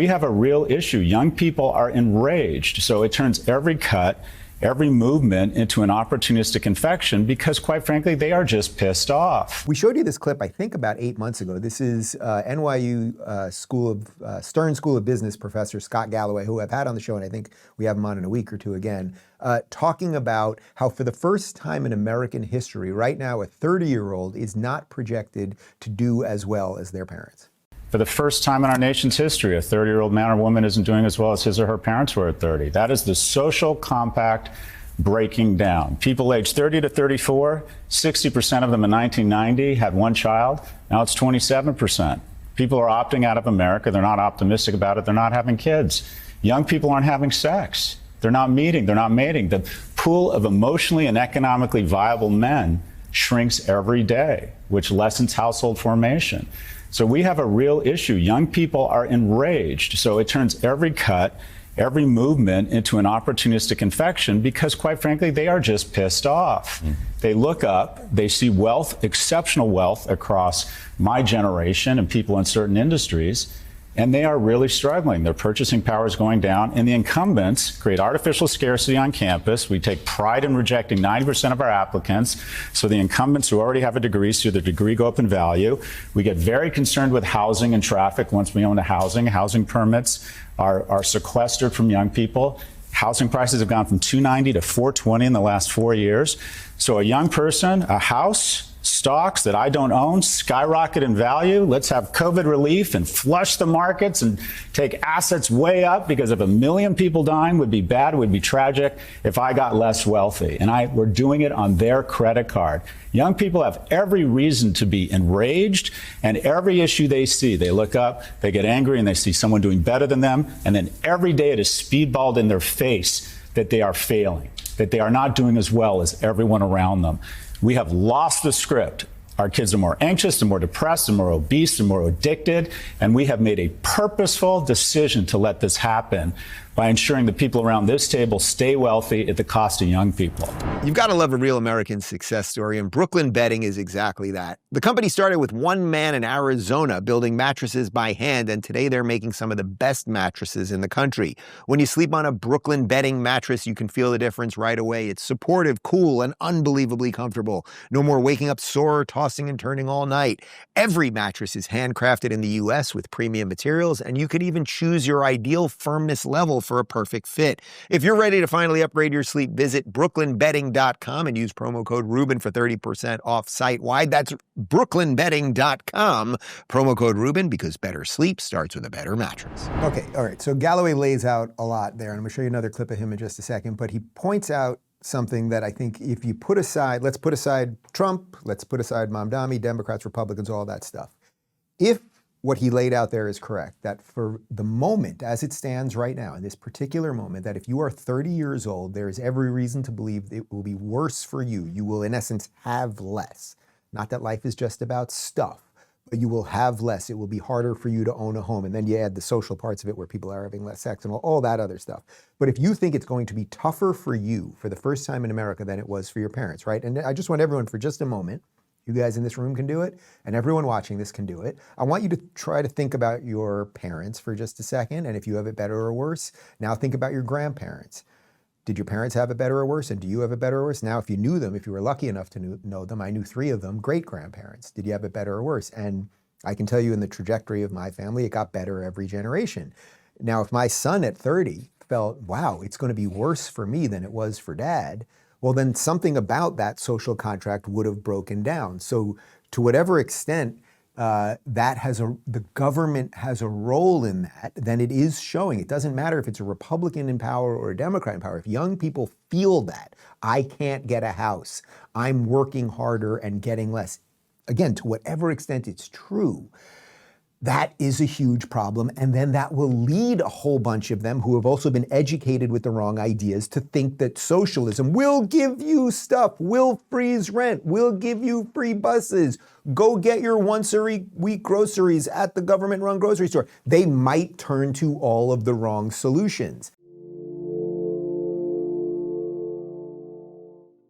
We have a real issue. Young people are enraged. So it turns every cut, every movement into an opportunistic infection because, quite frankly, they are just pissed off. We showed you this clip, I think, about 8 months ago. This is NYU Stern School of Business professor Scott Galloway, who I've had on the show, and I think we have him on in a week or two again, talking about how for the first time in American history, right now, a 30-year-old is not projected to do as well as their parents. For the first time in our nation's history, a 30-year-old man or woman isn't doing as well as his or her parents were at 30. That is the social compact breaking down. People aged 30 to 34, 60% of them in 1990 had one child. Now it's 27%. People are opting out of America. They're not optimistic about it. They're not having kids. Young people aren't having sex. They're not meeting. They're not mating. The pool of emotionally and economically viable men shrinks every day, which lessens household formation. So we have a real issue. Young people are enraged. So it turns every cut, every movement into an opportunistic infection because, quite frankly, they are just pissed off. They look up, they see wealth, exceptional wealth across my generation and people in certain industries, and they are really struggling. Their purchasing power is going down, and the incumbents create artificial scarcity on campus. We take pride in rejecting 90% of our applicants, so the incumbents who already have a degree see their degree go up in value. We get very concerned with housing and traffic once we own the housing. Housing permits are sequestered from young people. Housing prices have gone from $290 to $420 in the last 4 years. So a young person, a house, stocks that I don't own skyrocket in value. Let's have COVID relief and flush the markets and take assets way up, because if 1 million people dying would be bad, it would be tragic if I got less wealthy. And we're doing it on their credit card. Young people have every reason to be enraged, and every issue they see, they look up, they get angry, and they see someone doing better than them. And then every day it is speedballed in their face that they are failing, that they are not doing as well as everyone around them. We have lost the script. Our kids are more anxious, they're more depressed, they're more obese, they're more addicted, and we have made a purposeful decision to let this happen by ensuring the people around this table stay wealthy at the cost of young people. You've got to love a real American success story, and Brooklyn Bedding is exactly that. The company started with one man in Arizona building mattresses by hand, and today they're making some of the best mattresses in the country. When you sleep on a Brooklyn Bedding mattress, you can feel the difference right away. It's supportive, cool, and unbelievably comfortable. No more waking up sore, tossing and turning all night. Every mattress is handcrafted in the U.S. with premium materials, and you can even choose your ideal firmness level for a perfect fit. If you're ready to finally upgrade your sleep, visit brooklynbedding.com and use promo code Rubin for 30% off site-wide. That's brooklynbedding.com, promo code Rubin, because better sleep starts with a better mattress. Okay, all right, so Galloway lays out a lot there, and I'm going to show you another clip of him in just a second, but he points out something that I think if you put aside, let's put aside Trump, let's put aside Mamdani, Democrats, Republicans, all that stuff. If what he laid out there is correct, that for the moment, as it stands right now, in this particular moment, that if you are 30 years old, there is every reason to believe it will be worse for you. You will, in essence, have less. Not that life is just about stuff, but you will have less. It will be harder for you to own a home. And then you add the social parts of it where people are having less sex and all that other stuff. But if you think it's going to be tougher for you for the first time in America than it was for your parents, right? And I just want everyone for just a moment, you guys in this room can do it, and everyone watching this can do it. I want you to try to think about your parents for just a second, and if you have it better or worse, now think about your grandparents. Did your parents have it better or worse, and do you have it better or worse? Now, if you knew them, if you were lucky enough to know them, I knew 3 of them, great-grandparents. Did you have it better or worse? And I can tell you in the trajectory of my family, it got better every generation. Now, if my son at 30 felt, wow, it's going to be worse for me than it was for dad, well, then something about that social contract would have broken down. So to whatever extent the government has a role in that, then it is showing. It doesn't matter if it's a Republican in power or a Democrat in power. If young people feel that, I can't get a house, I'm working harder and getting less, again, to whatever extent it's true, that is a huge problem. And then that will lead a whole bunch of them who have also been educated with the wrong ideas to think that socialism will give you stuff, will freeze rent, will give you free buses, go get your once-a-week groceries at the government-run grocery store. They might turn to all of the wrong solutions.